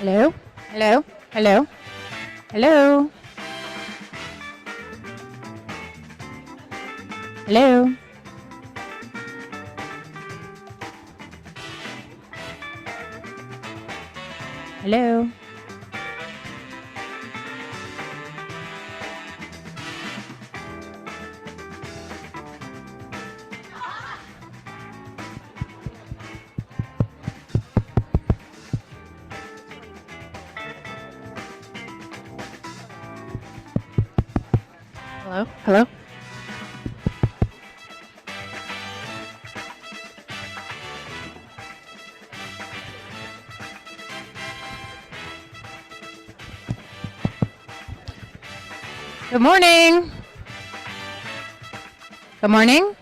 Hello? Hello? Hello? Hello? Hello? Hello? Hello? Hello? Good morning. Good morning.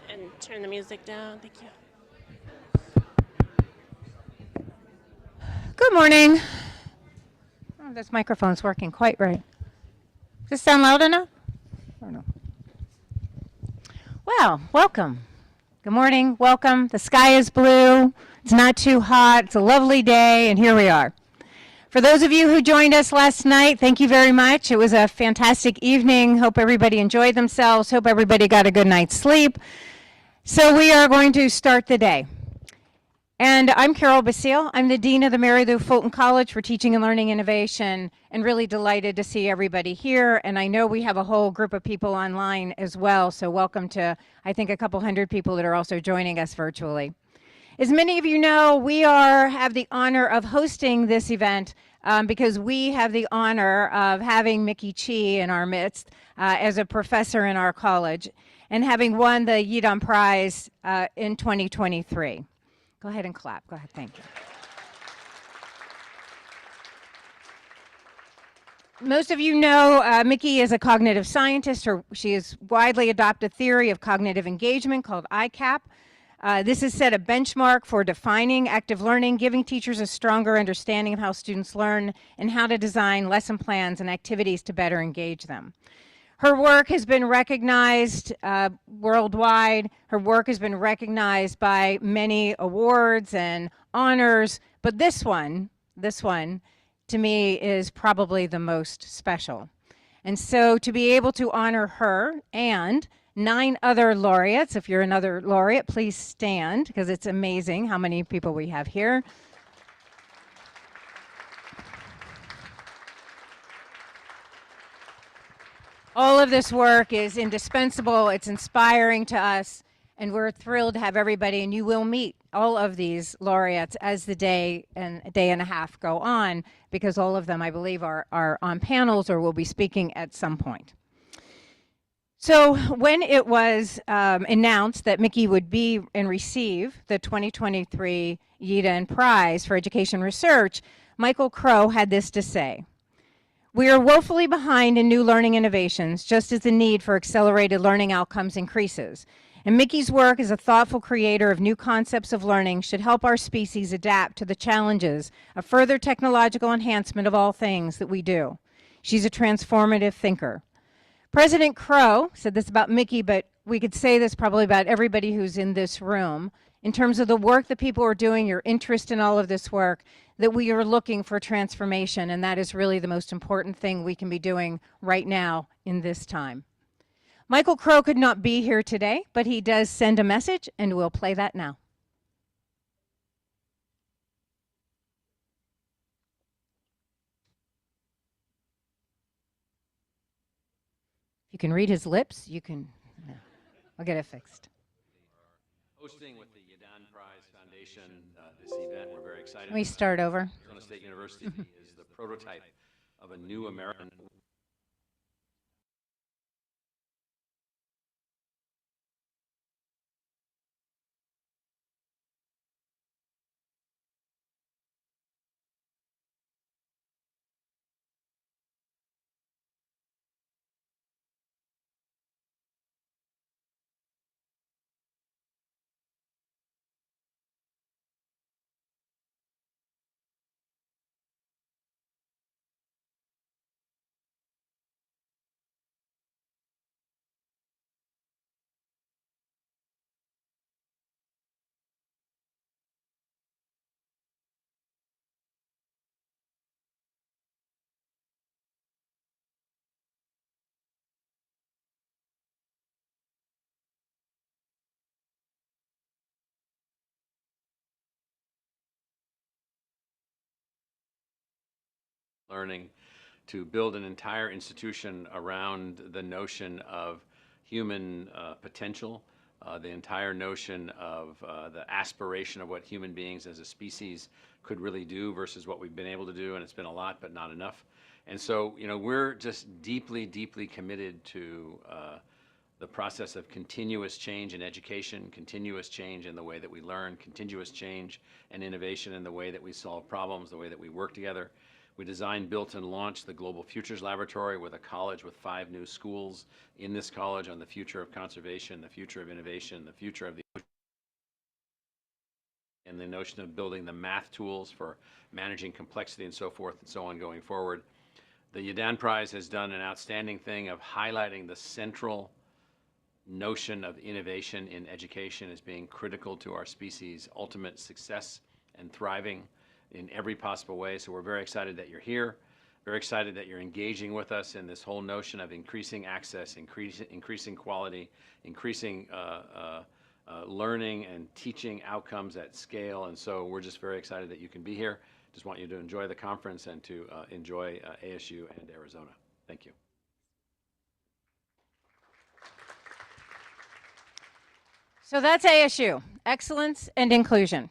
And turn the music down. Thank you. Good morning. Oh, this microphone's working quite right. Does this sound loud enough? I don't know. Well, welcome. Good morning. Welcome. The sky is blue. It's not too hot. It's a lovely day, and here we are. For those of you who joined us last night, thank you very much. It was a fantastic evening. Hope everybody enjoyed themselves. Hope everybody got a good night's sleep. So we are going to start the day. And I'm Carole Basile. I'm the Dean of the Mary Lou Fulton College for Teaching and Learning Innovation, and really delighted to see everybody here. And I know we have a whole group of people online as well, so welcome to, I think, a couple hundred people that are also joining us virtually. As many of you know, we have the honor of hosting this event because we have the honor of having Mickey Chi in our midst as a professor in our college and having won the Yidan Prize in 2023. Go ahead and clap. Go ahead. Thank you. Most of you know Mickey is a cognitive scientist. She has widely adopted theory of cognitive engagement called ICAP. This has set a benchmark for defining active learning, giving teachers a stronger understanding of how students learn and how to design lesson plans and activities to better engage them. Her work has been recognized worldwide. Her work has been recognized by many awards and honors, but this one, to me, is probably the most special. And so to be able to honor her and 9 other laureates, if you're another laureate, please stand, because it's amazing how many people we have here. All of this work is indispensable, it's inspiring to us, and we're thrilled to have everybody, and you will meet all of these laureates as the day and a half go on, because all of them, I believe, are on panels or will be speaking at some point. So when it was announced that Mickey would be and receive the 2023 Yidan Prize for Education Research, Michael Crow had this to say: "We are woefully behind in new learning innovations, just as the need for accelerated learning outcomes increases. And Mickey's work as a thoughtful creator of new concepts of learning should help our species adapt to the challenges of further technological enhancement of all things that we do. She's a transformative thinker." President Crow said this about Mickey, but we could say this probably about everybody who's in this room, in terms of the work that people are doing, your interest in all of this work, that we are looking for transformation, and that is really the most important thing we can be doing right now in this time. Michael Crow could not be here today, but he does send a message, and we'll play that now. You can read his lips, you can, no. I'll get it fixed. Hosting with the Yidan Prize Foundation this event. We're very excited. Can we start over? Arizona State University is the prototype of a new American learning, to build an entire institution around the notion of human potential, the entire notion of the aspiration of what human beings as a species could really do versus what we've been able to do, and it's been a lot, but not enough. And so, we're just deeply, deeply committed to the process of continuous change in education, continuous change in the way that we learn, continuous change and innovation in the way that we solve problems, the way that we work together. We designed, built, and launched the Global Futures Laboratory with a college with 5 new schools in this college on the future of conservation, the future of innovation, the future of the ocean, and the notion of building the math tools for managing complexity and so forth and so on going forward. The Yidan Prize has done an outstanding thing of highlighting the central notion of innovation in education as being critical to our species' ultimate success and thriving in every possible way. So we're very excited that you're here, very excited that you're engaging with us in this whole notion of increasing access, increasing quality, increasing learning and teaching outcomes at scale. And so we're just very excited that you can be here. Just want you to enjoy the conference and to enjoy ASU and Arizona. Thank you. So that's ASU, excellence and inclusion.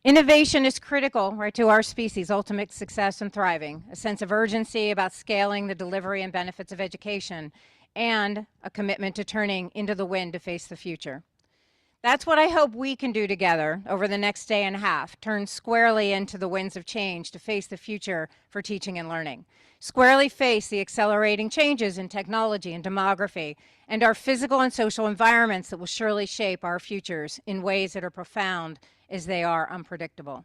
Innovation is critical, right, to our species' ultimate success and thriving, a sense of urgency about scaling the delivery and benefits of education, and a commitment to turning into the wind to face the future. That's what I hope we can do together over the next day and a half, turn squarely into the winds of change to face the future for teaching and learning. Squarely face the accelerating changes in technology and demography and our physical and social environments that will surely shape our futures in ways that are profound as they are unpredictable.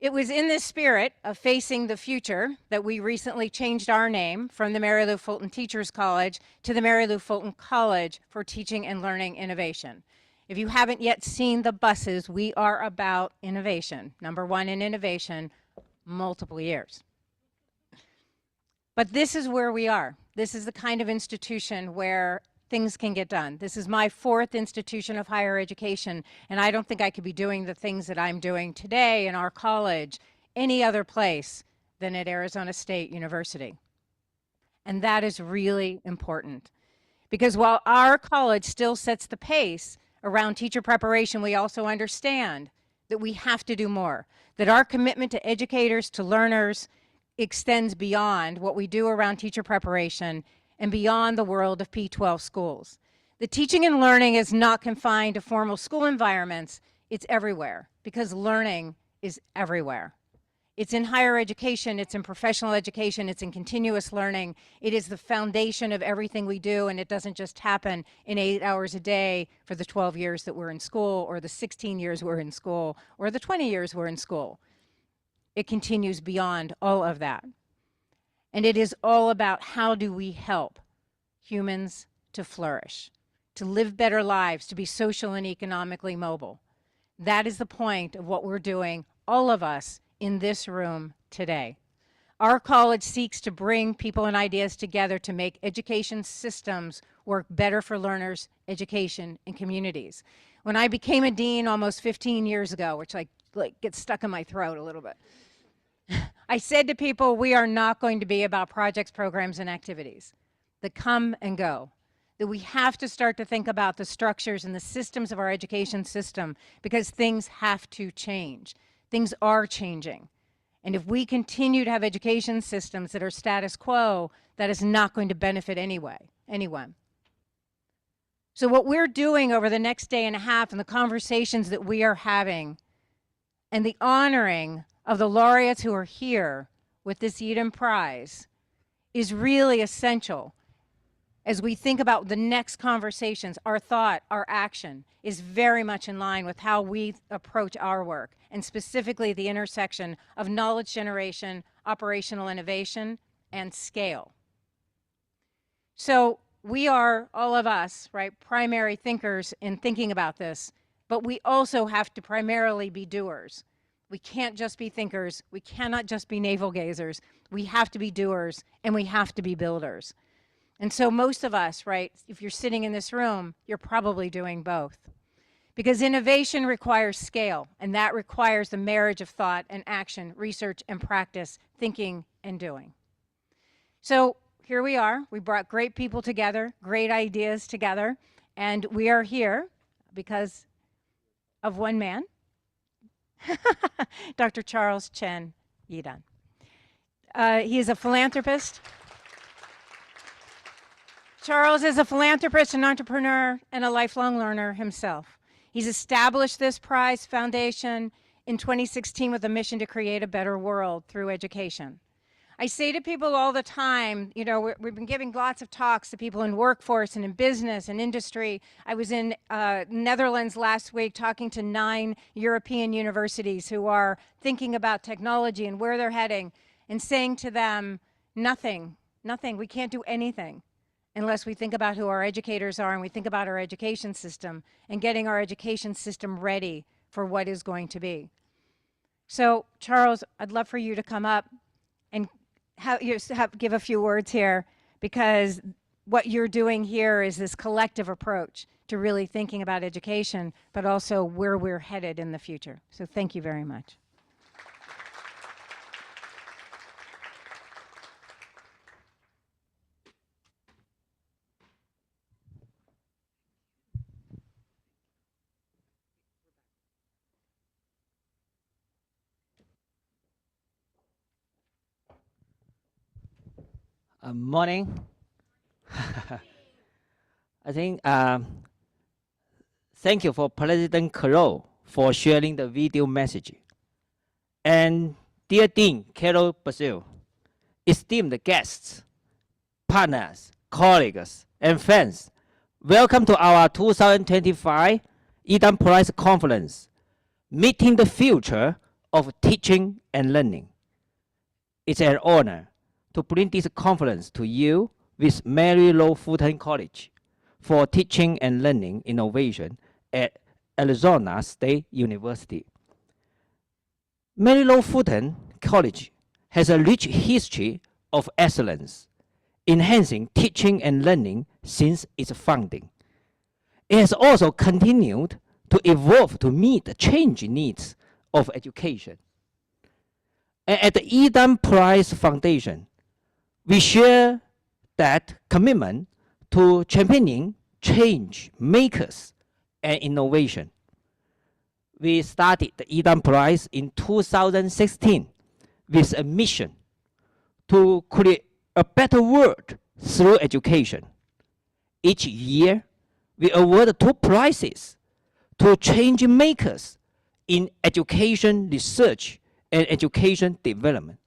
It was in this spirit of facing the future that we recently changed our name from the Mary Lou Fulton Teachers College to the Mary Lou Fulton College for Teaching and Learning Innovation. If you haven't yet seen the buses, we are about innovation. Number 1 in innovation, multiple years. But this is where we are. This is the kind of institution where things can get done. This is my 4th institution of higher education, and I don't think I could be doing the things that I'm doing today in our college any other place than at Arizona State University. And that is really important, because while our college still sets the pace around teacher preparation, we also understand that we have to do more, that our commitment to educators, to learners, extends beyond what we do around teacher preparation and beyond the world of P-12 schools. The teaching and learning is not confined to formal school environments, it's everywhere, because learning is everywhere. It's in higher education, it's in professional education, it's in continuous learning. It is the foundation of everything we do, and it doesn't just happen in 8 hours a day for the 12 years that we're in school, or the 16 years we're in school, or the 20 years we're in school. It continues beyond all of that. And it is all about how do we help humans to flourish, to live better lives, to be social and economically mobile. That is the point of what we're doing, all of us in this room today. Our college seeks to bring people and ideas together to make education systems work better for learners, education, and communities. When I became a dean almost 15 years ago, which like gets stuck in my throat a little bit, I said to people, we are not going to be about projects, programs, and activities that come and go, that we have to start to think about the structures and the systems of our education system, because things have to change. Things are changing. And if we continue to have education systems that are status quo, that is not going to benefit anyone. So what we're doing over the next day and a half, and the conversations that we are having, and the honoring of the laureates who are here with this Yidan Prize, is really essential as we think about the next conversations. Our thought, our action is very much in line with how we approach our work, and specifically the intersection of knowledge generation, operational innovation, and scale. So we are, all of us, right, primary thinkers in thinking about this, but we also have to primarily be doers. We can't just be thinkers. We cannot just be navel gazers. We have to be doers, and we have to be builders. And so most of us, right, if you're sitting in this room, you're probably doing both. Because innovation requires scale, and that requires the marriage of thought and action, research and practice, thinking and doing. So here we are. We brought great people together, great ideas together, and we are here because of one man, Dr. Charles CHEN Yidan. He is a philanthropist. Charles is a philanthropist, an entrepreneur, and a lifelong learner himself. He's established this prize foundation in 2016 with a mission to create a better world through education. I say to people all the time, you know, we've been giving lots of talks to people in workforce and in business and industry. I was in Netherlands last week talking to 9 European universities who are thinking about technology and where they're heading and saying to them, nothing, we can't do anything unless we think about who our educators are and we think about our education system and getting our education system ready for what is going to be. So, Charles, I'd love for you to come up and give a few words here, because what you're doing here is this collective approach to really thinking about education, but also where we're headed in the future. So thank you very much. Morning. I think thank you for President Carole for sharing the video message. And dear Dean Carole Basile, esteemed guests, partners, colleagues, and friends, welcome to our 2025 Yidan Prize Conference, Meeting the Future of Teaching and Learning. It's an honor to bring this conference to you with Maynard Fulton College for Teaching and Learning Innovation at Arizona State University. Maynard Fulton College has a rich history of excellence, enhancing teaching and learning since its founding. It has also continued to evolve to meet the changing needs of education. And at the Yidan Prize Foundation, we share that commitment to championing change makers and innovation. We started the Yidan Prize in 2016 with a mission to create a better world through education. Each year, we award 2 prizes to change makers in education research and education development.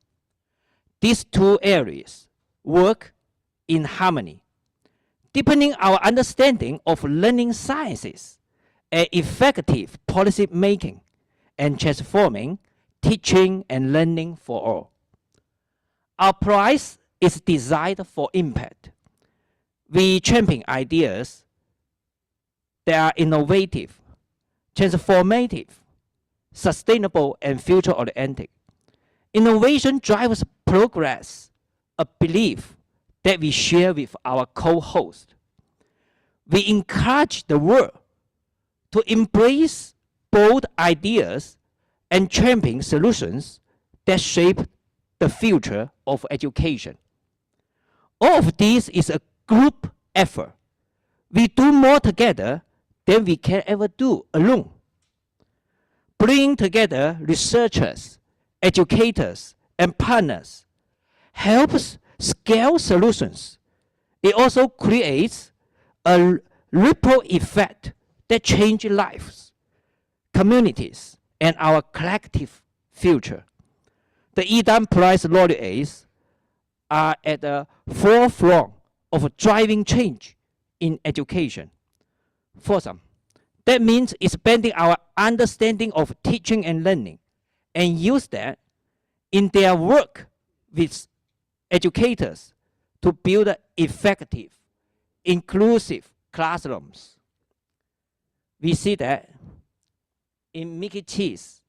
These 2 areas work in harmony, deepening our understanding of learning sciences and effective policy making, and transforming teaching and learning for all. Our prize is designed for impact. We champion ideas that are innovative, transformative, sustainable, and future-oriented. Innovation drives progress, a belief that we share with our co-host. We encourage the world to embrace bold ideas and champion solutions that shape the future of education. All of this is a group effort. We do more together than we can ever do alone. Bringing together researchers, educators, and partners helps scale solutions. It also creates a ripple effect that changes lives, communities, and our collective future. The Yidan Prize laureates are at the forefront of driving change in education. For some, that means expanding our understanding of teaching and learning, and use that in their work with educators to build effective, inclusive classrooms. We see that in Mickey Chi's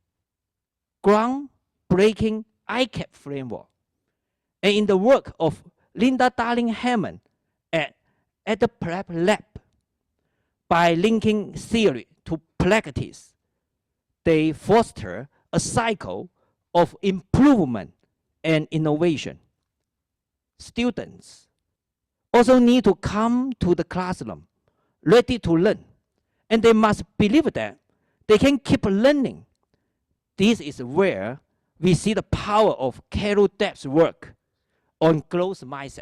groundbreaking ICAP framework, and in the work of Linda Darling-Hammond at the Prep Lab. By linking theory to practice, they foster a cycle of improvement and innovation. Students also need to come to the classroom ready to learn, and they must believe that they can keep learning. This is where we see the power of Carole Depp's work on growth mindset.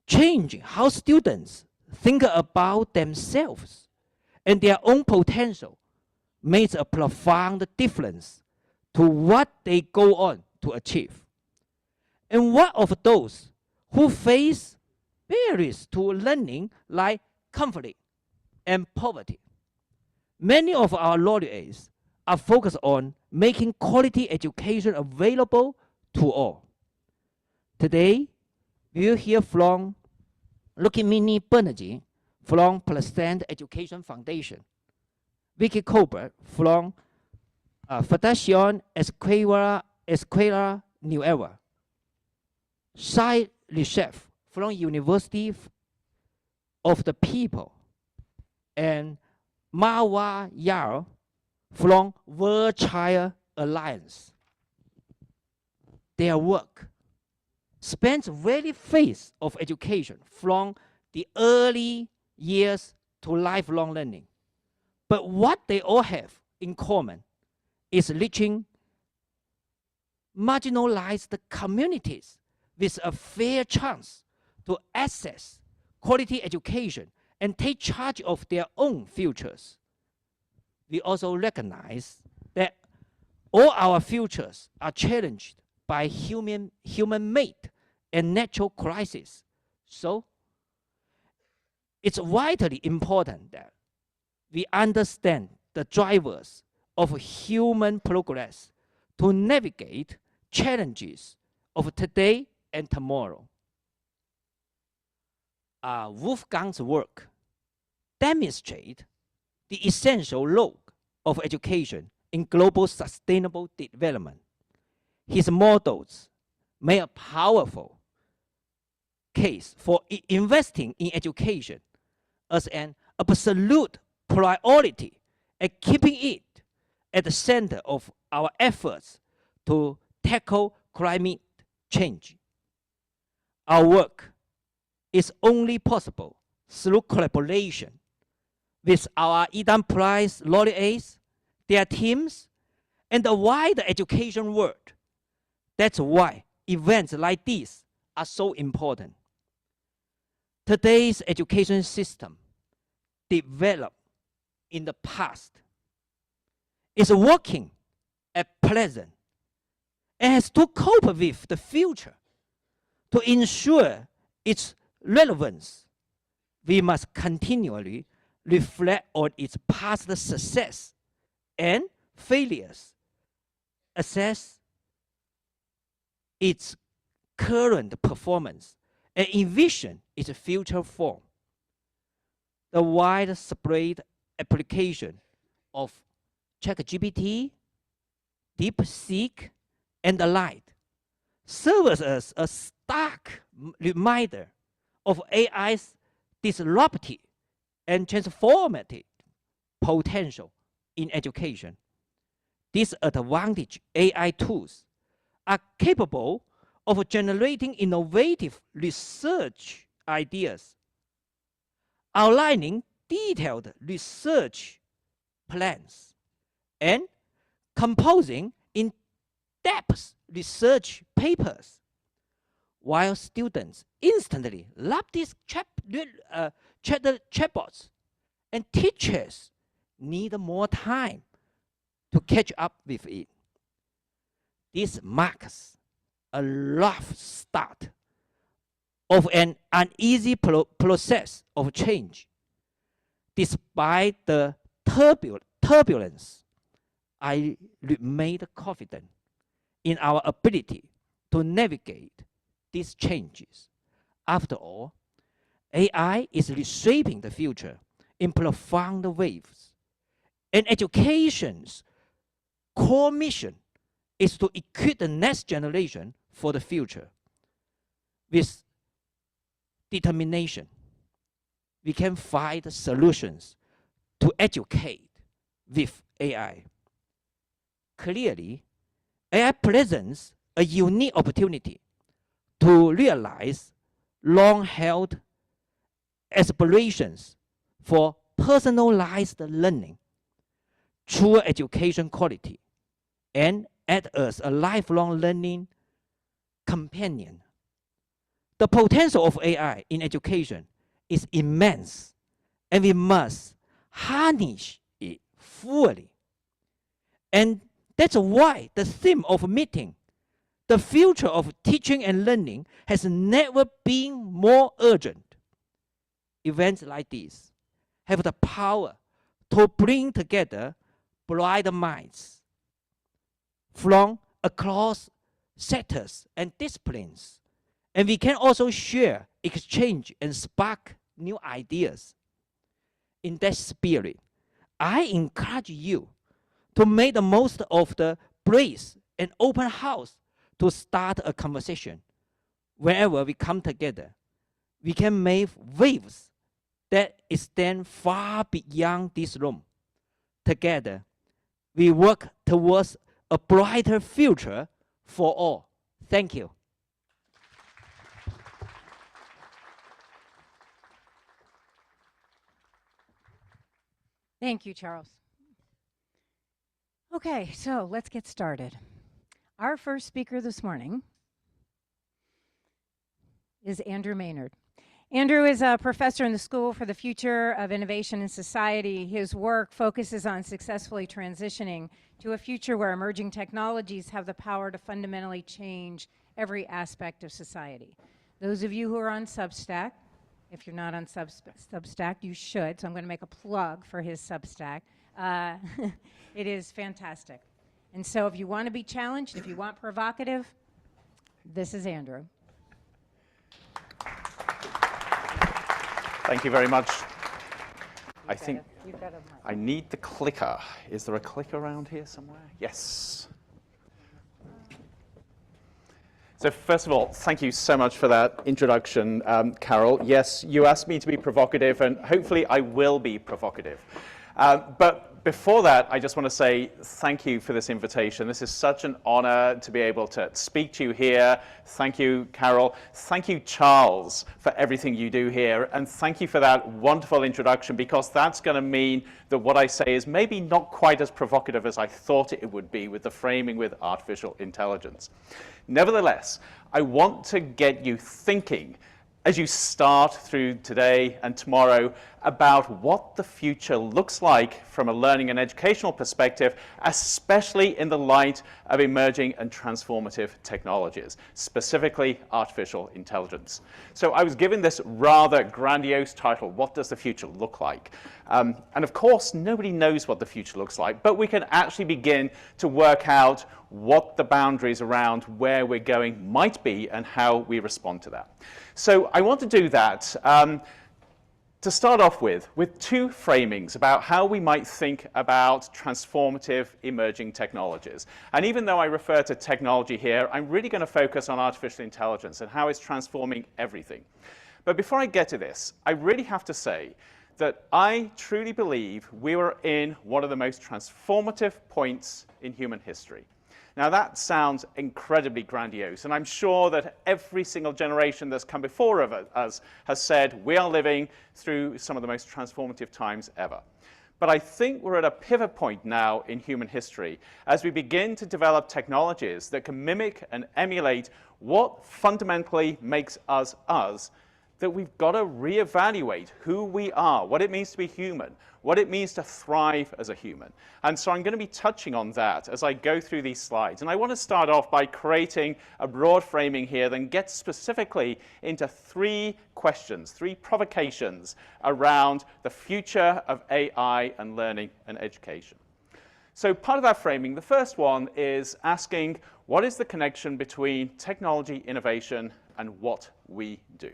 Changing how students think about themselves and their own potential makes a profound difference to what they go on to achieve. And what of those who face barriers to learning like conflict and poverty? Many of our laureates are focused on making quality education available to all. Today, we'll hear from Rukmini Banerjee from Pleasant Education Foundation, Vicky Colbert from Fundación Escuela Nueva, Shai Reshef from University of the People, and Marwa Yar from World Child Alliance. Their work spans various phases of education from the early years to lifelong learning. But what they all have in common is reaching marginalized communities with a fair chance to access quality education and take charge of their own futures. We also recognize that all our futures are challenged by human-made and natural crises. So it's vitally important that we understand the drivers of human progress to navigate challenges of today and tomorrow. Wolfgang's work demonstrates the essential role of education in global sustainable development. His models make a powerful case for investing in education as an absolute priority and keeping it at the center of our efforts to tackle climate change. Our work is only possible through collaboration with our Yidan Prize laureates, their teams, and the wider education world. That's why events like these are so important. Today's education system developed in the past is working at present and has to cope with the future. To ensure its relevance, we must continually reflect on its past success and failures, assess its current performance, and envision its future form. The widespread application of ChatGPT, DeepSeek, and the like serves as a stark reminder of AI's disruptive and transformative potential in education. Disadvantaged AI tools are capable of generating innovative research ideas, outlining detailed research plans, and composing in-depth research papers. While students instantly love these chatbots, and teachers need more time to catch up with it. This marks a rough start of an uneasy process of change. Despite the turbulence, I remain confident in our ability to navigate these changes. After all, AI is reshaping the future in profound ways, and education's core mission is to equip the next generation for the future. With determination, we can find solutions to educate with AI. Clearly, AI presents a unique opportunity to realize long-held aspirations for personalized learning, true education quality, and act as a lifelong learning companion. The potential of AI in education is immense, and we must harness it fully. And that's why the theme of meeting, the future of teaching and learning, has never been more urgent. Events like this have the power to bring together bright minds from across sectors and disciplines. And we can also share, exchange, and spark new ideas. In that spirit, I encourage you to make the most of the place and open house to start a conversation. Wherever we come together, we can make waves that extend far beyond this room. Together, we work towards a brighter future for all. Thank you. Thank you, Charles. Okay, so let's get started. Our first speaker this morning is Andrew Maynard. Andrew is a professor in the School for the Future of Innovation in Society. His work focuses on successfully transitioning to a future where emerging technologies have the power to fundamentally change every aspect of society. Those of you who are on Substack, if you're not on Substack, you should, so I'm going to make a plug for his Substack. It is fantastic. And so if you want to be challenged, if you want provocative, this is Andrew. Thank you very much. I think You've got a mic. I need the clicker. Is there a clicker around here somewhere? Yes. So first of all, thank you so much for that introduction, Carole. Yes, you asked me to be provocative, and hopefully I will be provocative. But before that, I just want to say thank you for this invitation. This is such an honor to be able to speak to you here. Thank you, Carole. Thank you, Charles, for everything you do here. And thank you for that wonderful introduction, because that's going to mean that what I say is maybe not quite as provocative as I thought it would be with the framing with artificial intelligence. Nevertheless, I want to get you thinking as you start through today and tomorrow about what the future looks like from a learning and educational perspective, especially in the light of emerging and transformative technologies, specifically artificial intelligence. So I was given this rather grandiose title, What Does the Future Look Like? And of course, nobody knows what the future looks like, but we can actually begin to work out what the boundaries around where we're going might be and how we respond to that. So I want to do that to start off with two framings about how we might think about transformative emerging technologies. And even though I refer to technology here, I'm really going to focus on artificial intelligence and how it's transforming everything. But before I get to this, I really have to say that I truly believe we were in one of the most transformative points in human history. Now that sounds incredibly grandiose, and I'm sure that every single generation that's come before of us has said we are living through some of the most transformative times ever. But I think we're at a pivot point now in human history as we begin to develop technologies that can mimic and emulate what fundamentally makes us us, that we've got to reevaluate who we are, what it means to be human, what it means to thrive as a human. And so I'm going to be touching on that as I go through these slides. And I want to start off by creating a broad framing here, then get specifically into three questions, three provocations around the future of AI and learning and education. So part of that framing, the first one is asking, what is the connection between technology, innovation, and what we do?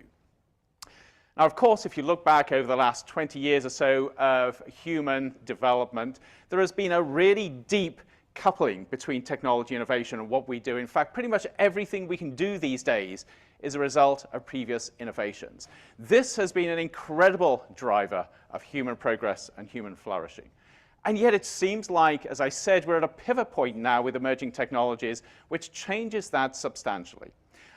Now, of course, if you look back over the last 20 years or so of human development, there has been a really deep coupling between technology innovation and what we do. In fact, pretty much everything we can do these days is a result of previous innovations. This has been an incredible driver of human progress and human flourishing. And yet it seems like, as I said, we're at a pivot point now with emerging technologies, which changes that substantially.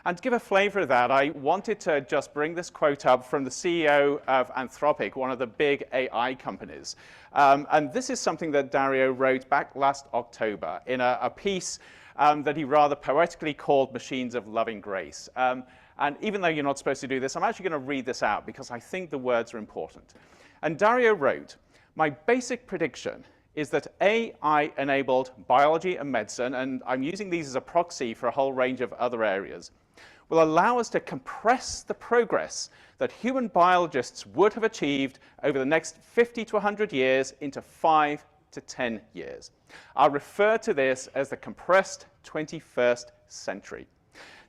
And to give a flavor of that, I wanted to just bring this quote up from the CEO of Anthropic, one of the big AI companies. And this is something that Dario wrote back last October in a piece that he rather poetically called Machines of Loving Grace. And even though you're not supposed to do this, I'm actually going to read this out because I think the words are important. And Dario wrote, "My basic prediction is that AI-enabled biology and medicine," and I'm using these as a proxy for a whole range of other areas, "will allow us to compress the progress that human biologists would have achieved over the next 50 to 100 years into 5 to 10 years. I'll refer to this as the compressed 21st century.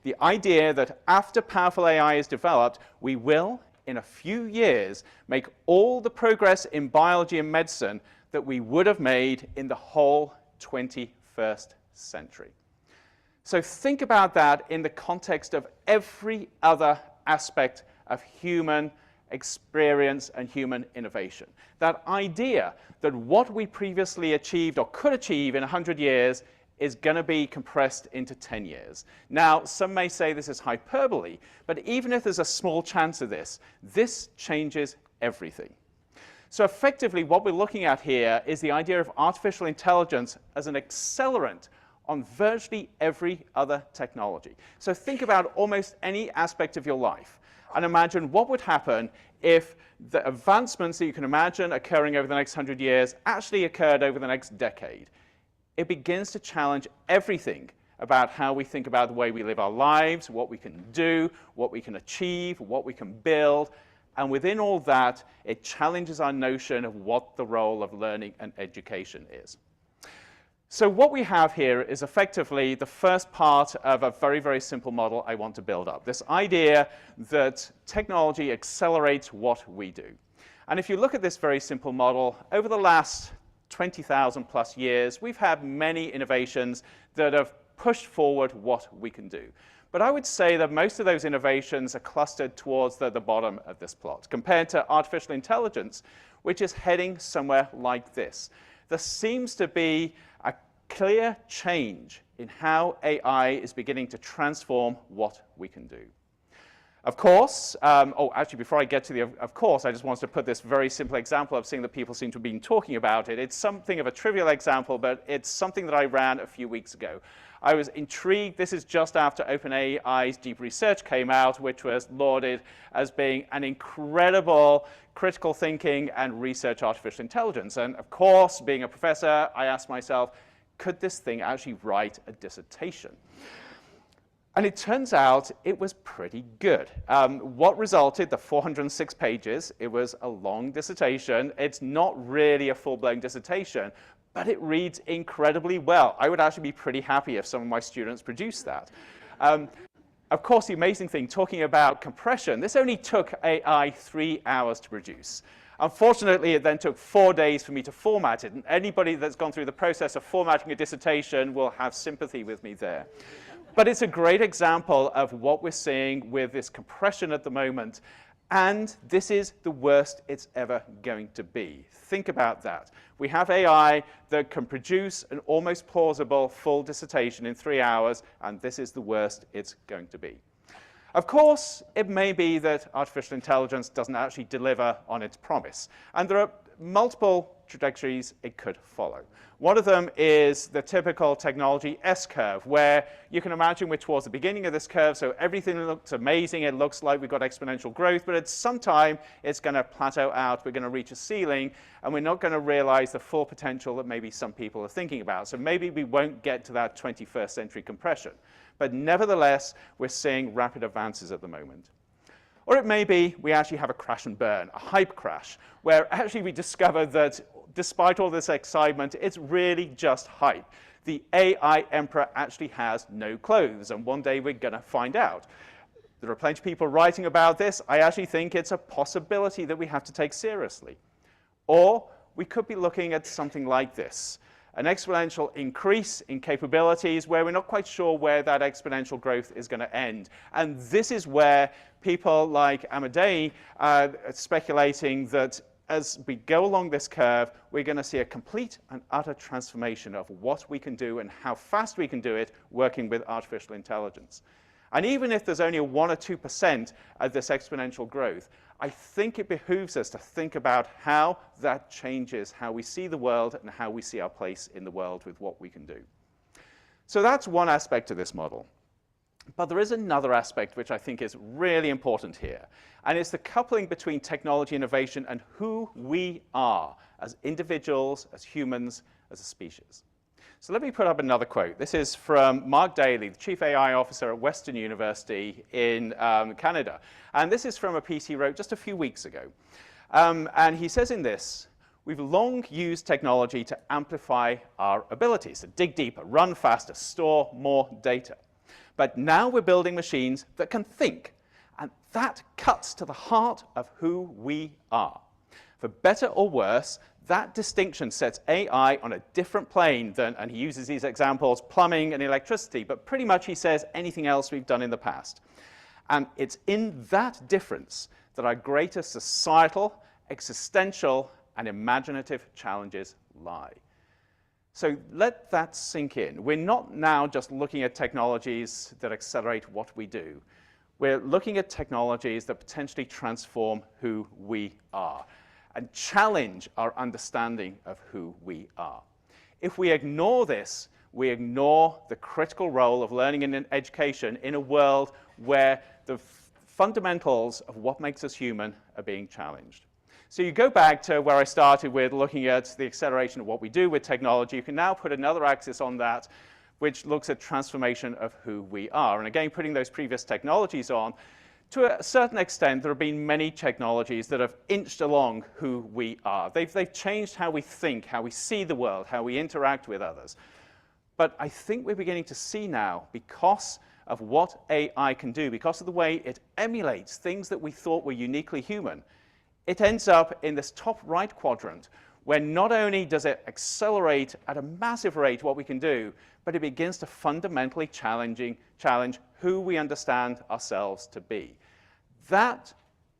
The idea that after powerful AI is developed, we will, in a few years, make all the progress in biology and medicine that we would have made in the whole 21st century." So think about that in the context of every other aspect of human experience and human innovation. That idea that what we previously achieved or could achieve in 100 years is going to be compressed into 10 years. Now, some may say this is hyperbole, but even if there's a small chance of this, this changes everything. So effectively, what we're looking at here is the idea of artificial intelligence as an accelerant on virtually every other technology. So think about almost any aspect of your life and imagine what would happen if the advancements that you can imagine occurring over the next 100 years actually occurred over the next decade. It begins to challenge everything about how we think about the way we live our lives, what we can do, what we can achieve, what we can build. And within all that, it challenges our notion of what the role of learning and education is. So what we have here is effectively the first part of a very, very simple model I want to build up. This idea that technology accelerates what we do. And if you look at this very simple model, over the last 20,000 plus years, we've had many innovations that have pushed forward what we can do. But I would say that most of those innovations are clustered towards the bottom of this plot, compared to artificial intelligence, which is heading somewhere like this. There seems to be a clear change in how AI is beginning to transform what we can do. Of course, actually, before I get to the of course, I just wanted to put this very simple example of seeing that people seem to have been talking about it. It's something of a trivial example, but it's something that I ran a few weeks ago. I was intrigued. This is just after OpenAI's deep research came out, which was lauded as being an incredible critical thinking and research artificial intelligence. And of course, being a professor, I asked myself, could this thing actually write a dissertation? And it turns out it was pretty good. What resulted, the 406 pages, it was a long dissertation. It's not really a full-blown dissertation, but it reads incredibly well. I would actually be pretty happy if some of my students produced that. Of course, the amazing thing, talking about compression, this only took AI 3 hours to produce. Unfortunately, it then took 4 days for me to format it, and anybody that's gone through the process of formatting a dissertation will have sympathy with me there. But it's a great example of what we're seeing with this compression at the moment, and this is the worst it's ever going to be. Think about that. We have AI that can produce an almost plausible full dissertation in 3 hours, and this is the worst it's going to be. Of course, it may be that artificial intelligence doesn't actually deliver on its promise, and there are multiple trajectories it could follow. One of them is the typical technology S-curve, where you can imagine we're towards the beginning of this curve, so everything looks amazing. It looks like we've got exponential growth, but at some time, it's going to plateau out. We're going to reach a ceiling, and we're not going to realize the full potential that maybe some people are thinking about. So maybe we won't get to that 21st century compression. But nevertheless, we're seeing rapid advances at the moment. Or it may be we actually have a crash and burn, a hype crash, where actually we discover that despite all this excitement, it's really just hype. The AI emperor actually has no clothes, and one day we're going to find out. There are plenty of people writing about this. I actually think it's a possibility that we have to take seriously. Or we could be looking at something like this. an exponential increase in capabilities where we're not quite sure where that exponential growth is going to end. And this is where people like Amadei are speculating that as we go along this curve, we're going to see a complete and utter transformation of what we can do and how fast we can do it working with artificial intelligence. And even if there's only a 1 or 2% of this exponential growth, I think it behooves us to think about how that changes how we see the world and how we see our place in the world with what we can do. So that's one aspect of this model. But there is another aspect which I think is really important here, and it's the coupling between technology innovation and who we are as individuals, as humans, as a species. So let me put up another quote. This is from Mark Daly, the Chief AI Officer at Western University in Canada. And this is from a piece he wrote just a few weeks ago. And he says in this, "We've long used technology to amplify our abilities, to dig deeper, run faster, store more data. But now we're building machines that can think, and that cuts to the heart of who we are. For better or worse, that distinction sets AI on a different plane than," and he uses these examples, plumbing and electricity, but pretty much he says anything else we've done in the past. And it's in that difference that our greatest societal, existential, and imaginative challenges lie. So let that sink in. We're not now just looking at technologies that accelerate what we do. We're looking at technologies that potentially transform who we are and challenge our understanding of who we are. If we ignore this, we ignore the critical role of learning and education in a world where the fundamentals of what makes us human are being challenged. So you go back to where I started with looking at the acceleration of what we do with technology. You can now put another axis on that, which looks at transformation of who we are. And again, putting those previous technologies on, to a certain extent, there have been many technologies that have inched along who we are. They've changed how we think, how we see the world, how we interact with others. But I think we're beginning to see now, because of what AI can do, because of the way it emulates things that we thought were uniquely human, it ends up in this top right quadrant, where not only does it accelerate at a massive rate what we can do, but it begins to fundamentally challenge who we understand ourselves to be. That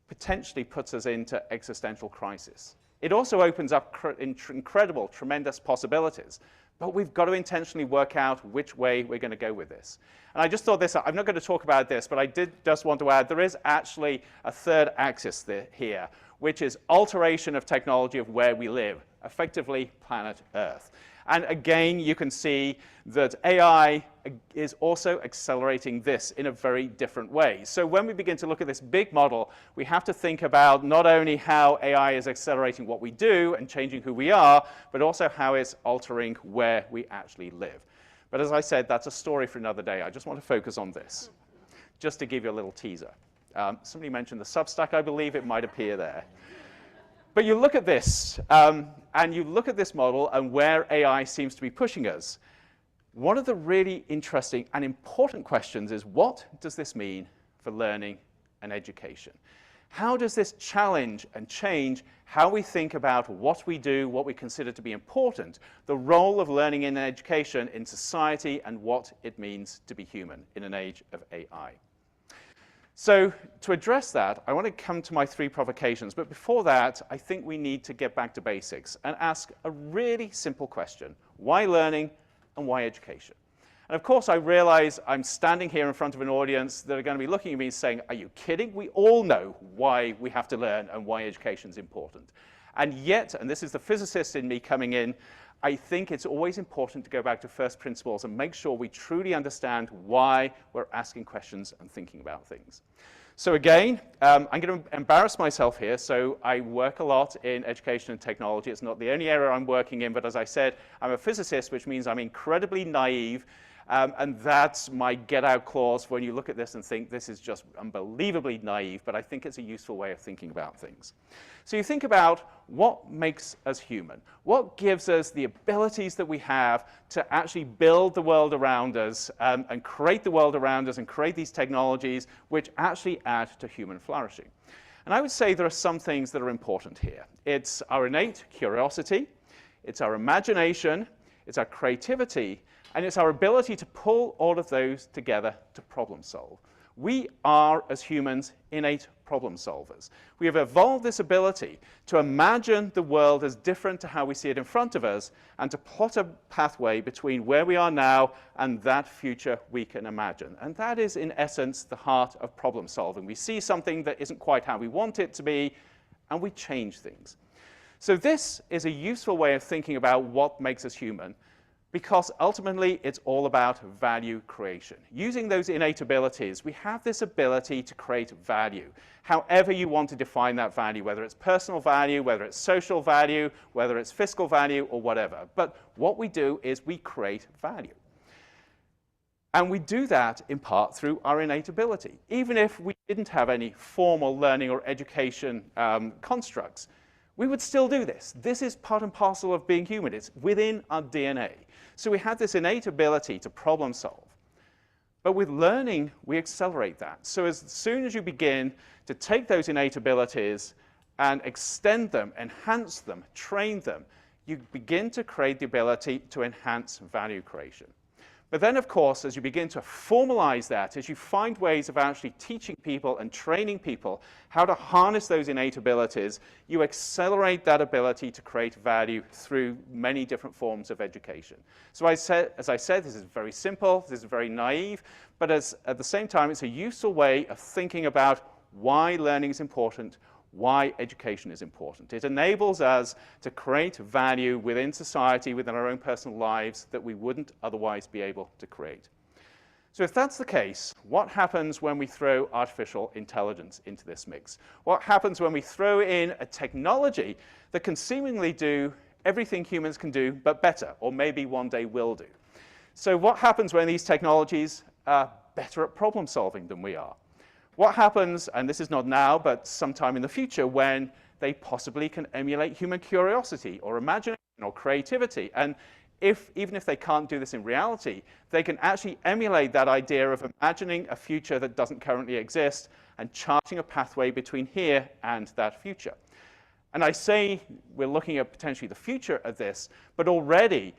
potentially puts us into existential crisis. It also opens up incredible, tremendous possibilities. But we've got to intentionally work out which way we're going to go with this. And I just thought this, I'm not going to talk about this, but I did just want to add, there is actually a third axis here, which is alteration of technology of where we live, effectively planet Earth. And again, you can see that AI is also accelerating this in a very different way. So when we begin to look at this big model, we have to think about not only how AI is accelerating what we do and changing who we are, but also how it's altering where we actually live. But as I said, that's a story for another day. I just want to focus on this, just to give you a little teaser. Somebody mentioned the Substack. I believe it might appear there. But you look at this, and you look at this model and where AI seems to be pushing us. One of the really interesting and important questions is, what does this mean for learning and education? How does this challenge and change how we think about what we do, what we consider to be important, the role of learning and education in society, and what it means to be human in an age of AI? So to address that, I want to come to my 3 provocations. But before that, I think we need to get back to basics and ask a really simple question. Why learning and why education? And of course, I realize I'm standing here in front of an audience that are going to be looking at me and saying, are you kidding? We all know why we have to learn and why education is important. And yet, and this is the physicist in me coming in, I think it's always important to go back to first principles and make sure we truly understand why we're asking questions and thinking about things. So again, I'm going to embarrass myself here. So I work a lot in education and technology. It's not the only area I'm working in, but as I said, I'm a physicist, which means I'm incredibly naive. And that's my get-out clause when you look at this and think this is just unbelievably naive, but I think it's a useful way of thinking about things. So you think about what makes us human. What gives us the abilities that we have to actually build the world around us and create the world around us and create these technologies which actually add to human flourishing. And I would say there are some things that are important here. It's our innate curiosity. It's our imagination. it's our creativity, and it's our ability to pull all of those together to problem solve. We are, as humans, innate problem solvers. We have evolved this ability to imagine the world as different to how we see it in front of us and to plot a pathway between where we are now and that future we can imagine. And that is, in essence, the heart of problem solving. We see something that isn't quite how we want it to be, and we change things. So this is a useful way of thinking about what makes us human, because ultimately it's all about value creation. Using those innate abilities, we have this ability to create value, however you want to define that value, whether it's personal value, whether it's social value, whether it's fiscal value, or whatever. But what we do is we create value. And we do that in part through our innate ability. Even if we didn't have any formal learning or education constructs, we would still do this. This is part and parcel of being human. It's within our DNA. So we have this innate ability to problem solve. But with learning, we accelerate that. So as soon as you begin to take those innate abilities and extend them, enhance them, train them, you begin to create the ability to enhance value creation. But then, of course, as you begin to formalize that, as you find ways of actually teaching people and training people how to harness those innate abilities, you accelerate that ability to create value through many different forms of education. So as I said, this is very simple, this is very naive, but at the same time, it's a useful way of thinking about why learning is important, why education is important. It enables us to create value within society, within our own personal lives, that we wouldn't otherwise be able to create. So if that's the case, what happens when we throw artificial intelligence into this mix? What happens when we throw in a technology that can seemingly do everything humans can do, but better, or maybe one day will do? So what happens when these technologies are better at problem solving than we are? What happens, and this is not now, but sometime in the future, when they possibly can emulate human curiosity or imagination or creativity? And even if they can't do this in reality, they can actually emulate that idea of imagining a future that doesn't currently exist and charting a pathway between here and that future. And I say we're looking at potentially the future of this, but already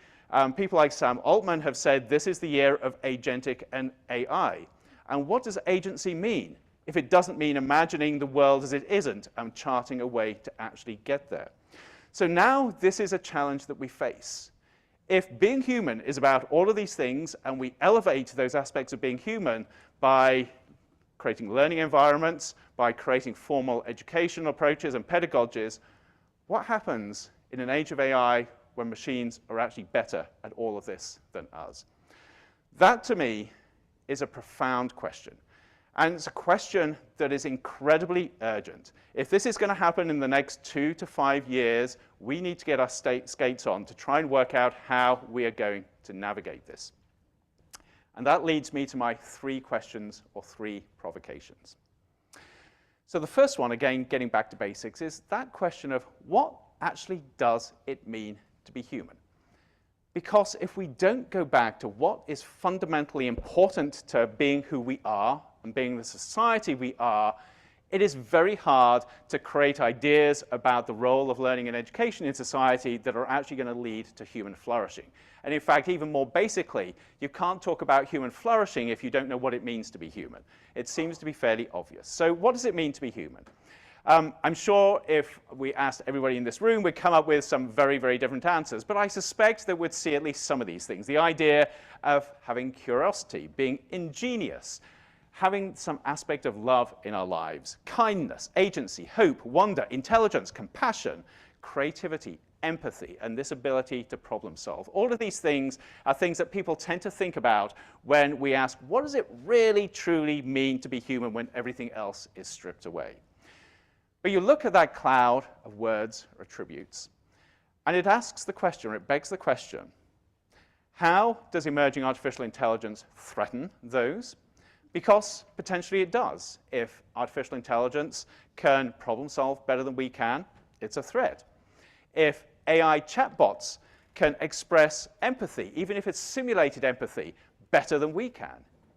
people like Sam Altman have said this is the year of agentic and AI. And what does agency mean if it doesn't mean imagining the world as it isn't and charting a way to actually get there? So now this is a challenge that we face. If being human is about all of these things and we elevate those aspects of being human by creating learning environments, by creating formal educational approaches and pedagogies, what happens in an age of AI when machines are actually better at all of this than us? That, to me, is a profound question. And it's a question that is incredibly urgent. If this is going to happen in the next 2 to 5 years, we need to get our skates on to try and work out how we are going to navigate this. And that leads me to my 3 questions or 3 provocations. So the first one, again, getting back to basics, is that question of what actually does it mean to be human? Because if we don't go back to what is fundamentally important to being who we are and being the society we are, it is very hard to create ideas about the role of learning and education in society that are actually going to lead to human flourishing. And in fact, even more basically, you can't talk about human flourishing if you don't know what it means to be human. It seems to be fairly obvious. So what does it mean to be human? I'm sure if we asked everybody in this room, we'd come up with some very, very different answers. But I suspect that we'd see at least some of these things. The idea of having curiosity, being ingenious, having some aspect of love in our lives, kindness, agency, hope, wonder, intelligence, compassion, creativity, empathy, and this ability to problem solve. All of these things are things that people tend to think about when we ask, what does it really, truly mean to be human when everything else is stripped away? But you look at that cloud of words or attributes, and it asks the question, or it begs the question, how does emerging artificial intelligence threaten those? Because potentially it does. If artificial intelligence can problem solve better than we can, it's a threat. If AI chatbots can express empathy, even if it's simulated empathy, better than we can,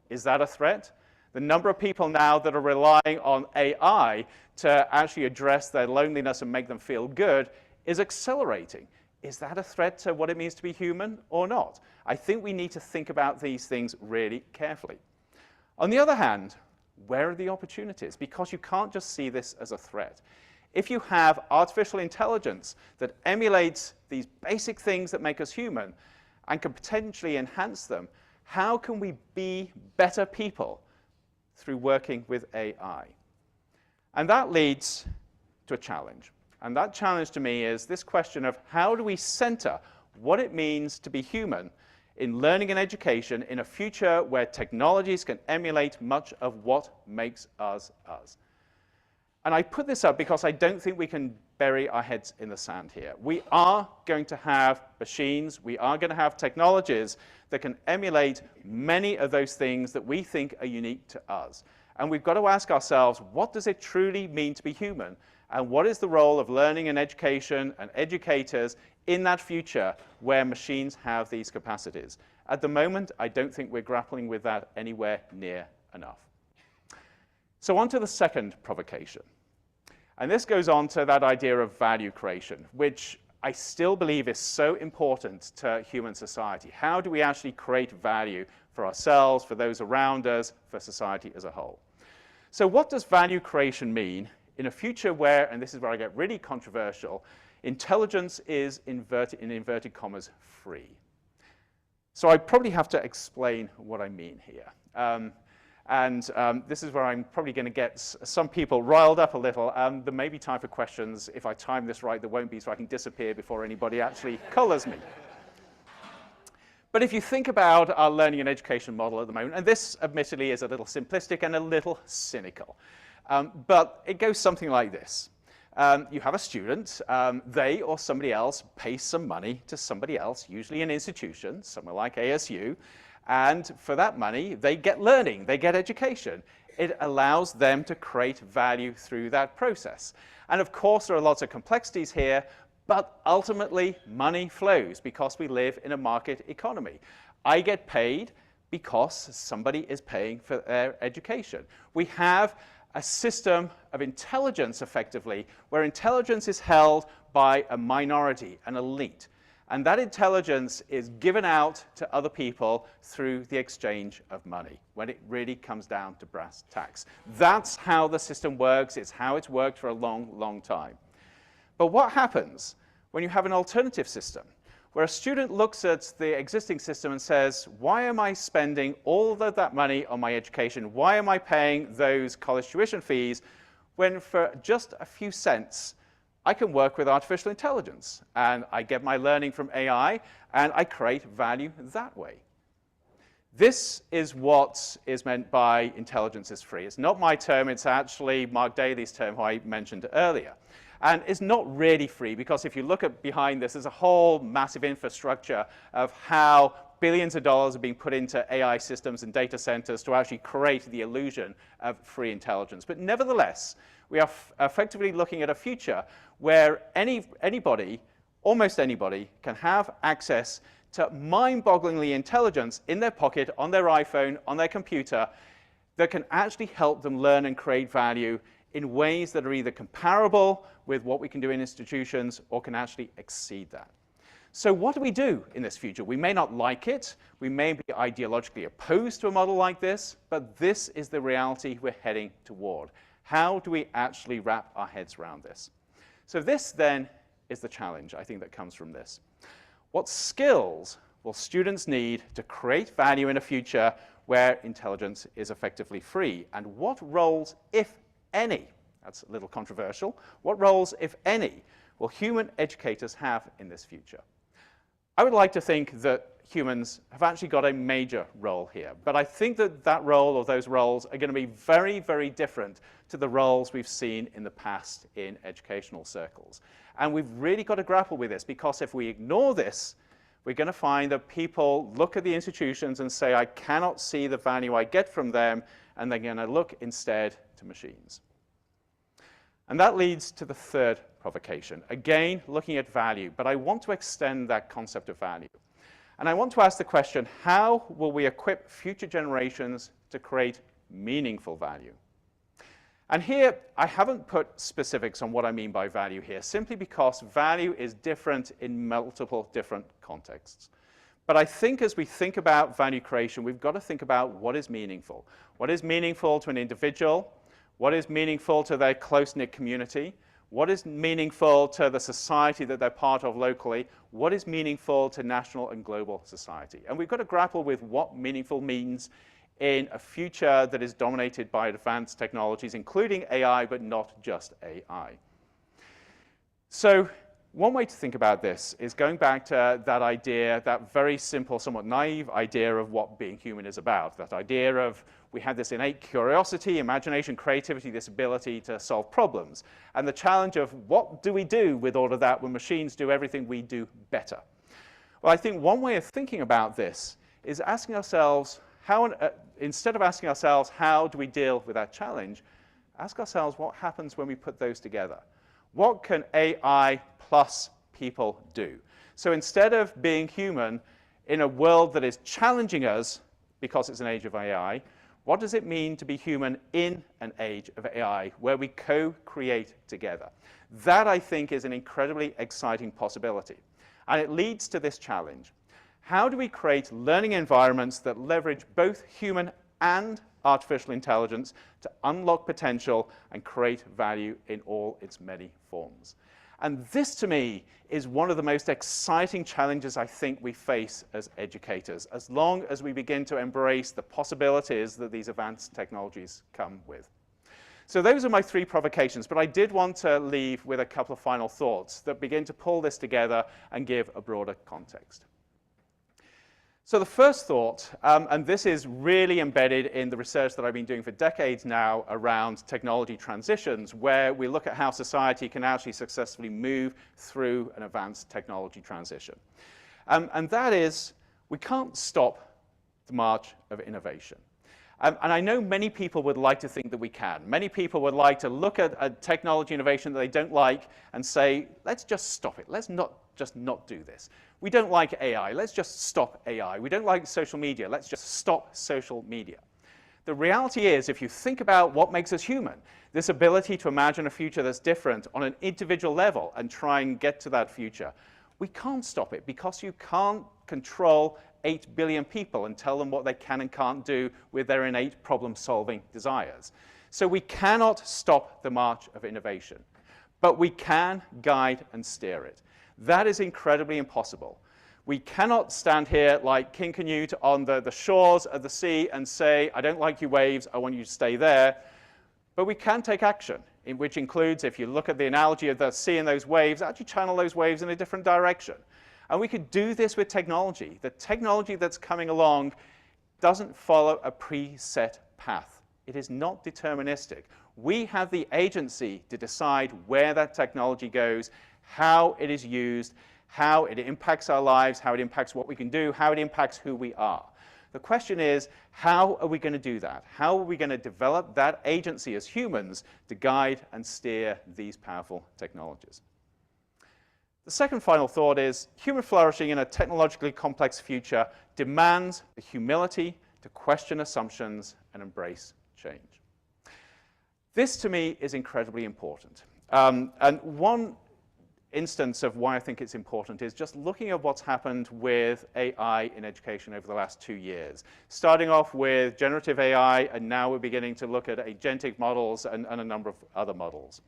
is that a threat? The number of people now that are relying on AI to actually address their loneliness and make them feel good is accelerating. is that a threat to what it means to be human or not? I think we need to think about these things really carefully. On the other hand, where are the opportunities? Because you can't just see this as a threat. If you have artificial intelligence that emulates these basic things that make us human and can potentially enhance them, how can we be better people through working with AI? And that leads to a challenge. And that challenge to me is this question of how do we center what it means to be human in learning and education in a future where technologies can emulate much of what makes us us. And I put this up because I don't think we can bury our heads in the sand here. We are going to have machines, we are going to have technologies that can emulate many of those things that we think are unique to us. And we've got to ask ourselves, what does it truly mean to be human? And what is the role of learning and education and educators in that future where machines have these capacities? At the moment, I don't think we're grappling with that anywhere near enough. So on to the second provocation. And this goes on to that idea of value creation, which I still believe is so important to human society. How do we actually create value for ourselves, for those around us, for society as a whole? So what does value creation mean in a future where, and this is where I get really controversial, intelligence is, in inverted commas, free? So I probably have to explain what I mean here. This is where I'm probably going to get some people riled up a little. There may be time for questions. If I time this right, there won't be, so I can disappear before anybody actually collars me. But if you think about our learning and education model at the moment, and this admittedly is a little simplistic and a little cynical, but it goes something like this. You have a student, they or somebody else pays some money to somebody else, usually an institution, somewhere like ASU, and for that money, they get learning, they get education. It allows them to create value through that process. And of course, there are lots of complexities here, but ultimately, money flows because we live in a market economy. I get paid because somebody is paying for their education. We have a system of intelligence, effectively, where intelligence is held by a minority, an elite. And that intelligence is given out to other people through the exchange of money, when it really comes down to brass tacks. That's how the system works. It's how it's worked for a long, long time. But what happens when you have an alternative system, where a student looks at the existing system and says, why am I spending all of that money on my education? Why am I paying those college tuition fees when for just a few cents, I can work with artificial intelligence, and I get my learning from AI, and I create value that way? This is what is meant by intelligence is free. It's not my term. It's actually Mark Daly's term, who I mentioned earlier. And it's not really free, because if you look at behind this, there's a whole massive infrastructure of how billions of dollars are being put into AI systems and data centers to actually create the illusion of free intelligence. But nevertheless, we are effectively looking at a future where anybody, almost anybody, can have access to mind-bogglingly intelligence in their pocket, on their iPhone, on their computer, that can actually help them learn and create value in ways that are either comparable with what we can do in institutions or can actually exceed that. So what do we do in this future? We may not like it. We may be ideologically opposed to a model like this, but this is the reality we're heading toward. How do we actually wrap our heads around this? So this, then, is the challenge, I think, that comes from this. What skills will students need to create value in a future where intelligence is effectively free? And what roles, if any, that's a little controversial, what roles, if any, will human educators have in this future? I would like to think that humans have actually got a major role here. But I think that that role, or those roles, are going to be very, very different to the roles we've seen in the past in educational circles. And we've really got to grapple with this, because if we ignore this, we're going to find that people look at the institutions and say, I cannot see the value I get from them, and they're going to look instead to machines. And that leads to the third provocation. Again, looking at value, but I want to extend that concept of value. And I want to ask the question, how will we equip future generations to create meaningful value? And here, I haven't put specifics on what I mean by value here, simply because value is different in multiple different contexts. But I think as we think about value creation, we've got to think about what is meaningful. What is meaningful to an individual? What is meaningful to their close-knit community? What is meaningful to the society that they're part of locally? What is meaningful to national and global society? And we've got to grapple with what meaningful means in a future that is dominated by advanced technologies, including AI, but not just AI. So one way to think about this is going back to that idea, that very simple, somewhat naive idea of what being human is about, that idea of we have this innate curiosity, imagination, creativity, this ability to solve problems, and the challenge of what do we do with all of that when machines do everything we do better? Well, I think one way of thinking about this is asking ourselves, instead of asking ourselves, how do we deal with that challenge, ask ourselves what happens when we put those together. What can AI plus people do? So instead of being human in a world that is challenging us because it's an age of AI, what does it mean to be human in an age of AI where we co-create together? That, I think, is an incredibly exciting possibility. And it leads to this challenge. How do we create learning environments that leverage both human and artificial intelligence to unlock potential and create value in all its many forms? And this, to me, is one of the most exciting challenges I think we face as educators, as long as we begin to embrace the possibilities that these advanced technologies come with. So those are my 3 provocations, but I did want to leave with a couple of final thoughts that begin to pull this together and give a broader context. So the first thought, and this is really embedded in the research that I've been doing for decades now around technology transitions, where we look at how society can actually successfully move through an advanced technology transition. And that is, we can't stop the march of innovation. And I know many people would like to think that we can. Many people would like to look at a technology innovation that they don't like and say, let's just stop it. Let's not do this. We don't like AI. Let's just stop AI. We don't like social media. Let's just stop social media. The reality is, if you think about what makes us human, this ability to imagine a future that's different on an individual level and try and get to that future, we can't stop it because you can't control 8 billion people and tell them what they can and can't do with their innate problem-solving desires. So we cannot stop the march of innovation, but we can guide and steer it. That is incredibly impossible. We cannot stand here like King Canute on the shores of the sea and say, I don't like you waves, I want you to stay there. But we can take action, which includes, if you look at the analogy of the sea and those waves, actually channel those waves in a different direction. And we could do this with technology. The technology that's coming along doesn't follow a preset path. It is not deterministic. We have the agency to decide where that technology goes, how it is used, how it impacts our lives, how it impacts what we can do, how it impacts who we are. The question is, how are we going to do that? How are we going to develop that agency as humans to guide and steer these powerful technologies? The second final thought is, human flourishing in a technologically complex future demands the humility to question assumptions and embrace change. This, to me, is incredibly important. And one instance of why I think it's important is just looking at what's happened with AI in education over the last 2 years. Starting off with generative AI, and now we're beginning to look at agentic models and a number of other models.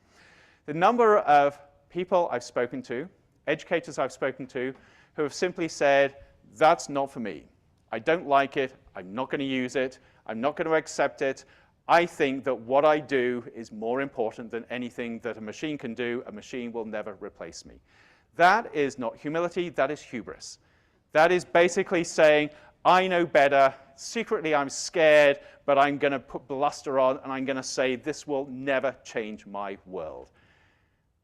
The number of people I've spoken to, educators I've spoken to, who have simply said, that's not for me. I don't like it. I'm not going to use it. I'm not going to accept it. I think that what I do is more important than anything that a machine can do. A machine will never replace me. That is not humility, that is hubris. That is basically saying, I know better, secretly I'm scared, but I'm going to put bluster on and I'm going to say, this will never change my world.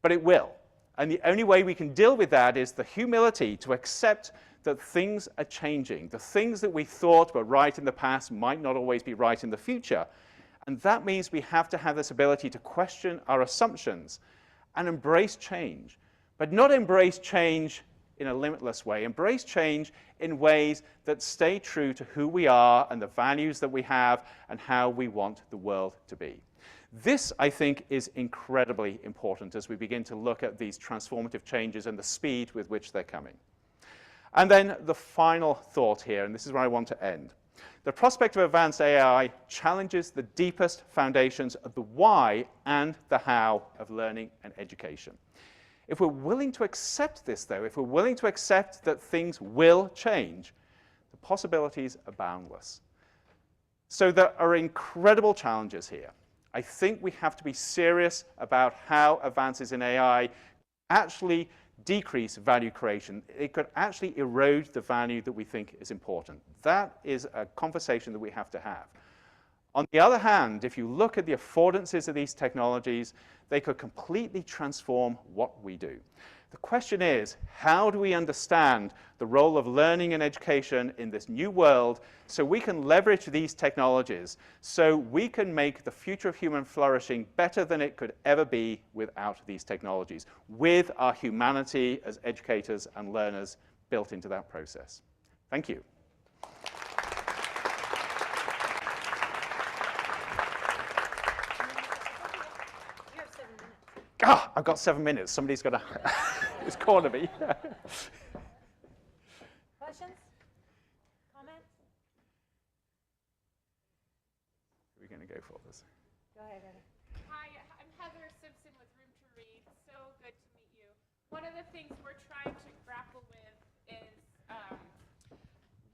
But it will. And the only way we can deal with that is the humility to accept that things are changing. The things that we thought were right in the past might not always be right in the future. And that means we have to have this ability to question our assumptions and embrace change, but not embrace change in a limitless way. Embrace change in ways that stay true to who we are and the values that we have and how we want the world to be. This, I think, is incredibly important as we begin to look at these transformative changes and the speed with which they're coming. And then the final thought here, and this is where I want to end. The prospect of advanced AI challenges the deepest foundations of the why and the how of learning and education. If we're willing to accept this, though, if we're willing to accept that things will change, the possibilities are boundless. So there are incredible challenges here. I think we have to be serious about how advances in AI actually decrease value creation. It could actually erode the value that we think is important. That is a conversation that we have to have. On the other hand, if you look at the affordances of these technologies, they could completely transform what we do. The question is, how do we understand the role of learning and education in this new world so we can leverage these technologies, so we can make the future of human flourishing better than it could ever be without these technologies, with our humanity as educators and learners built into that process? Thank you. Ah, I've got 7 minutes. Somebody's got to just corner me. Questions? Comments? Who are we going to go for this? Go ahead, Heather. Hi, I'm Heather Simpson with Room to Read. So good to meet you. One of the things we're trying to grapple with is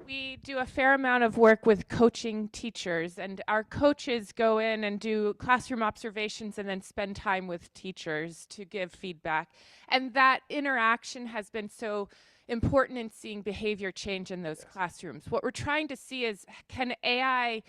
we do a fair amount of work with coaching teachers, and our coaches go in and do classroom observations and then spend time with teachers to give feedback. And that interaction has been so important in seeing behavior change in those classrooms. What we're trying to see is, can AI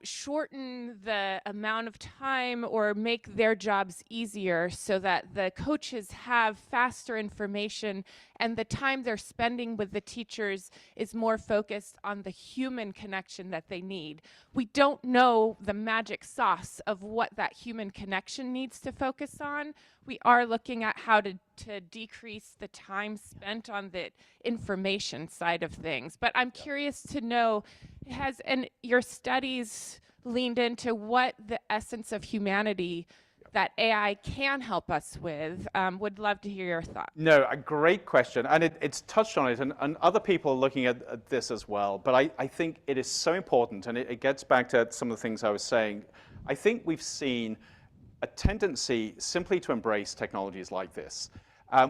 shorten the amount of time or make their jobs easier so that the coaches have faster information and the time they're spending with the teachers is more focused on the human connection that they need. We don't know the magic sauce of what that human connection needs to focus on. We are looking at how to decrease the time spent on the information side of things. But I'm curious to know, and your studies leaned into what the essence of humanity that AI can help us with. Would love to hear your thoughts. No, a great question. And it's touched on it, and other people are looking at this as well. But I think it is so important, and it gets back to some of the things I was saying. I think we've seen a tendency simply to embrace technologies like this.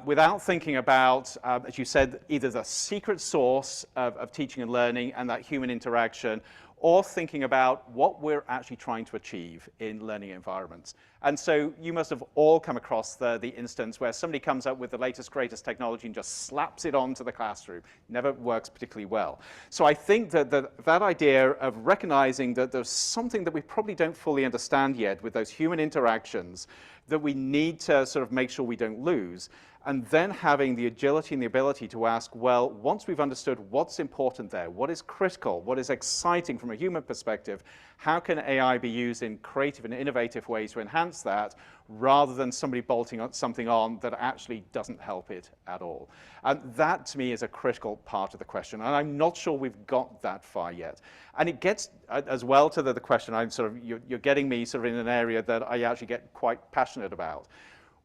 Without thinking about, as you said, either the secret source of teaching and learning and that human interaction, or thinking about what we're actually trying to achieve in learning environments. And so you must have all come across the instance where somebody comes up with the latest, greatest technology and just slaps it onto the classroom. Never works particularly well. So I think that that idea of recognizing that there's something that we probably don't fully understand yet with those human interactions that we need to sort of make sure we don't lose, and then having the agility and the ability to ask, well, once we've understood what's important there, what is critical, what is exciting from a human perspective, how can AI be used in creative and innovative ways to enhance that, rather than somebody bolting something on that actually doesn't help it at all? And that, to me, is a critical part of the question, and I'm not sure we've got that far yet. And it gets as well to the question, you're getting me sort of in an area that I actually get quite passionate about.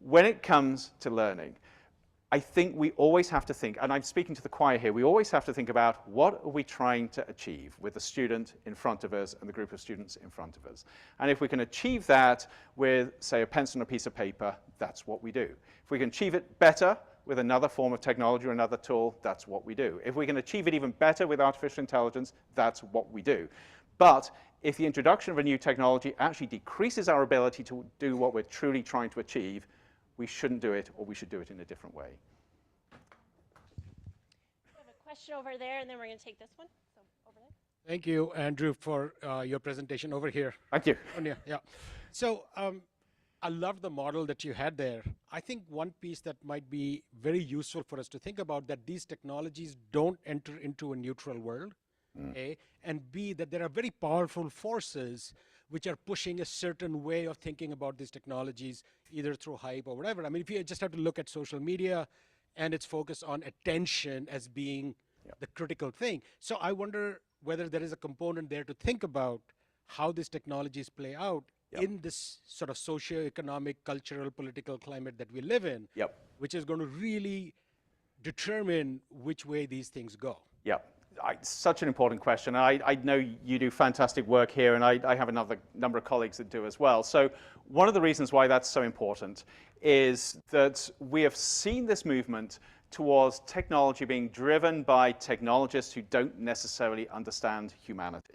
When it comes to learning, I think we always have to think, and I'm speaking to the choir here, we always have to think about what are we trying to achieve with the student in front of us and the group of students in front of us. And if we can achieve that with, say, a pencil and a piece of paper, that's what we do. If we can achieve it better with another form of technology or another tool, that's what we do. If we can achieve it even better with artificial intelligence, that's what we do. But if the introduction of a new technology actually decreases our ability to do what we're truly trying to achieve, we shouldn't do it, or we should do it in a different way. We have a question over there, and then we're going to take this one. So over there. Thank you, Andrew, for your presentation over here. Thank you. Yeah. So I love the model that you had there. I think one piece that might be very useful for us to think about, that these technologies don't enter into a neutral world, A, and B, that there are very powerful forces which are pushing a certain way of thinking about these technologies, either through hype or whatever. I mean, if you just have to look at social media and its focus on attention as being the critical thing. So I wonder whether there is a component there to think about how these technologies play out in this sort of socio-economic, cultural, political climate that we live in, which is going to really determine which way these things go? Yeah, such an important question. I know you do fantastic work here, and I have another number of colleagues that do as well. So one of the reasons why that's so important is that we have seen this movement towards technology being driven by technologists who don't necessarily understand humanity.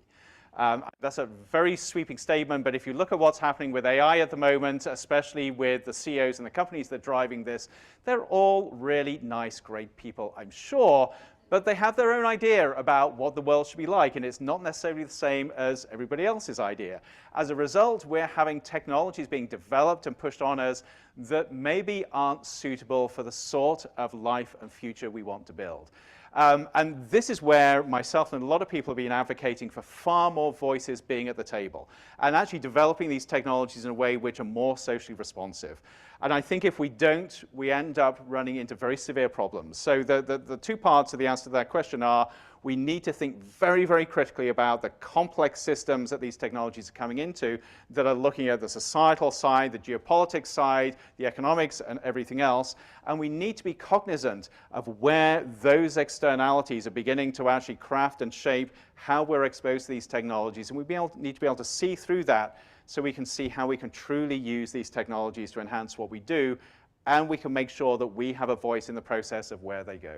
That's a very sweeping statement, but if you look at what's happening with AI at the moment, especially with the CEOs and the companies that are driving this, they're all really nice, great people, I'm sure, but they have their own idea about what the world should be like, and it's not necessarily the same as everybody else's idea. As a result, we're having technologies being developed and pushed on us that maybe aren't suitable for the sort of life and future we want to build. And this is where myself and a lot of people have been advocating for far more voices being at the table and actually developing these technologies in a way which are more socially responsive. And I think if we don't, we end up running into very severe problems. So the two parts of the answer to that question are, we need to think very, very critically about the complex systems that these technologies are coming into that are looking at the societal side, the geopolitics side, the economics, and everything else. And we need to be cognizant of where those externalities are beginning to actually craft and shape how we're exposed to these technologies. And we need to be able to see through that so we can see how we can truly use these technologies to enhance what we do, and we can make sure that we have a voice in the process of where they go.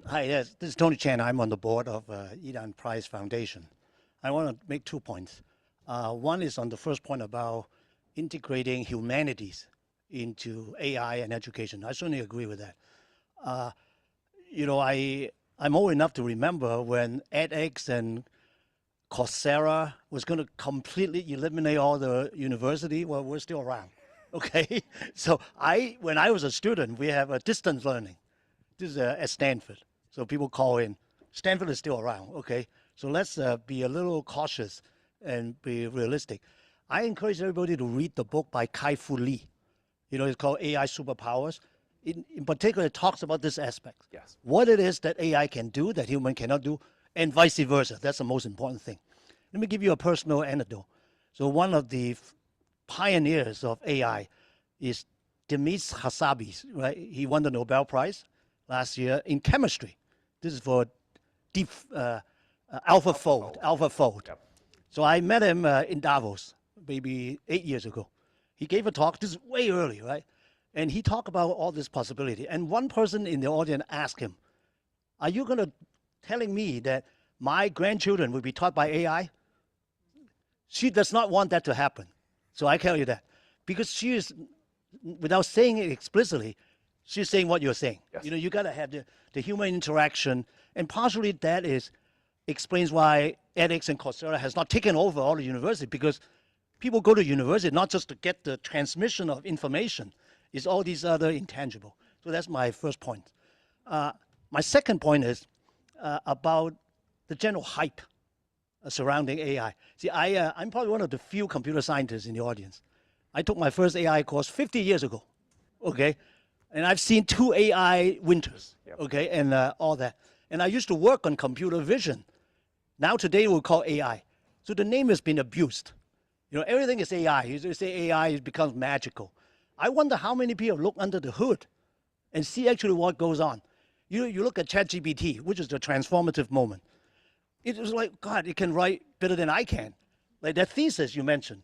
Hi, yes, this is Tony Chen. I'm on the board of Yidan Prize Foundation. I want to make 2 points. One is on the first point about integrating humanities into AI and education. I certainly agree with that. You know, I'm old enough to remember when edX and Coursera was going to completely eliminate all the university. Well, we're still around, okay? So when I was a student, we have a distance learning. This is at Stanford. So people call in. Stanford is still around, okay? So let's be a little cautious and be realistic. I encourage everybody to read the book by Kai-Fu Lee. You know, it's called AI Superpowers. In particular, it talks about this aspect. Yes. What it is that AI can do that human cannot do, and vice versa. That's the most important thing. Let me give you a personal anecdote. So one of the pioneers of AI is Demis Hassabis, right? He won the Nobel Prize last year in chemistry. This is for deep AlphaFold. Yep. So I met him in Davos, maybe 8 years ago. He gave a talk. This is way early, right? And he talked about all this possibility. And one person in the audience asked him, "Are you going to telling me that my grandchildren will be taught by AI?" She does not want that to happen. So I tell you that. Because she is, without saying it explicitly, she's saying what you're saying. Yes. You know, you got to have the human interaction. And partially that explains why edX and Coursera has not taken over all the university, because people go to university not just to get the transmission of information, it's all these other intangible. So that's my first point. My second point is about the general hype surrounding AI. See, I'm probably one of the few computer scientists in the audience. I took my first AI course 50 years ago, okay? And I've seen 2 AI winters, okay, and all that. And I used to work on computer vision. Now today we'll call AI. So the name has been abused. You know, everything is AI. You say AI, it becomes magical. I wonder how many people look under the hood and see actually what goes on. You look at ChatGPT, which is the transformative moment. It was like, God, it can write better than I can. Like that thesis you mentioned.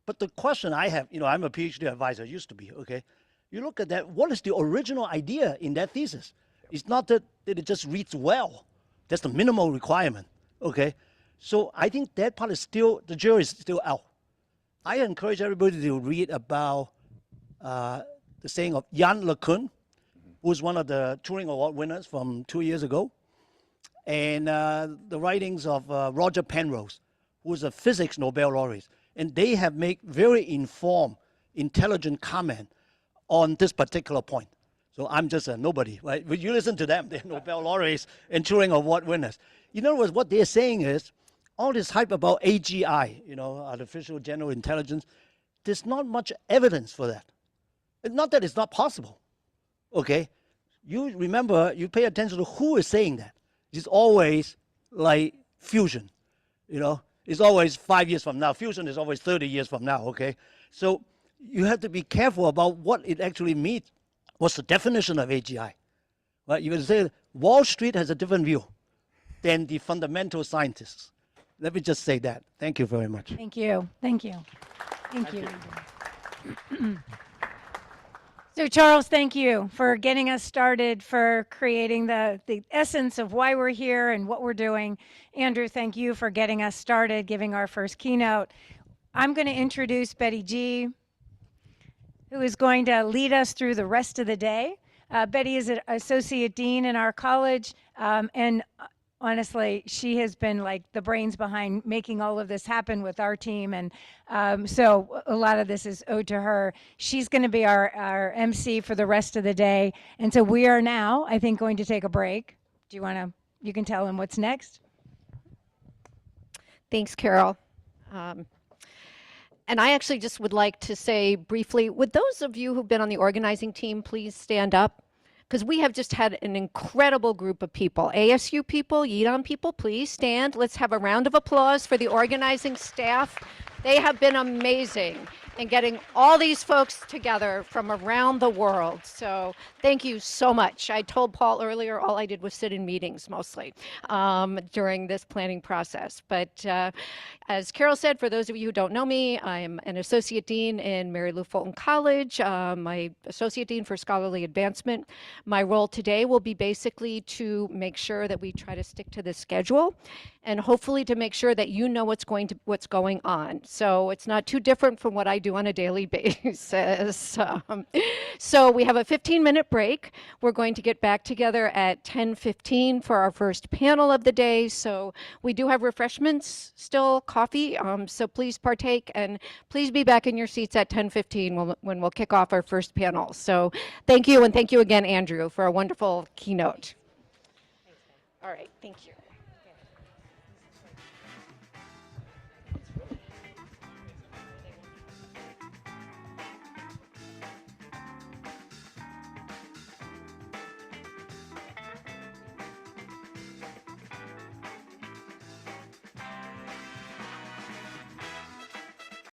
But the question I have, you know, I'm a PhD advisor, used to be, okay? You look at that, what is the original idea in that thesis? It's not that it just reads well. That's the minimal requirement, okay? So I think that part is still, the jury is still out. I encourage everybody to read about the saying of Yann LeCun, who's one of the Turing Award winners from 2 years ago, and the writings of Roger Penrose, who's a physics Nobel laureate. And they have made very informed, intelligent comment on this particular point. So I'm just a nobody, right? But you listen to them, they're Nobel laureates and Turing Award winners. In other words, what they're saying is, all this hype about AGI, you know, artificial general intelligence, there's not much evidence for that. It's not that it's not possible, okay? You remember, you pay attention to who is saying that. It's always like fusion, you know? is always 5 years from now. Fusion is always 30 years from now, okay? So you have to be careful about what it actually means. What's the definition of AGI? Right? You can say Wall Street has a different view than the fundamental scientists. Let me just say that. Thank you very much. Thank you. Thank you. Thank you. So Charles, thank you for getting us started, for creating the essence of why we're here and what we're doing. Andrew, thank you for getting us started, giving our first keynote. I'm going to introduce Betty G, who is going to lead us through the rest of the day. Betty is an associate dean in our college, and honestly, she has been like the brains behind making all of this happen with our team, and so a lot of this is owed to her. She's going to be our MC for the rest of the day, and so we are now, I think, going to take a break. Do you want to, you can tell them what's next? Thanks, Carole. And I actually just would like to say briefly, would those of you who've been on the organizing team please stand up? Because we have just had an incredible group of people. ASU people, Yidan people, please stand. Let's have a round of applause for the organizing staff. They have been amazing in getting all these folks together from around the world. So thank you so much. I told Paul earlier, all I did was sit in meetings mostly during this planning process. But as Carole said, for those of you who don't know me, I'm an associate dean in Mary Lou Fulton College, my associate dean for scholarly advancement. My role today will be basically to make sure that we try to stick to the schedule and hopefully to make sure that you know what's going on. So it's not too different from what I do on a daily basis. So we have a 15-minute break. We're going to get back together at 10:15 for our first panel of the day. So we do have refreshments still, coffee, so please partake, and please be back in your seats at 10:15 when we'll kick off our first panel. So thank you, and thank you again, Andrew, for a wonderful keynote. All right, thank you.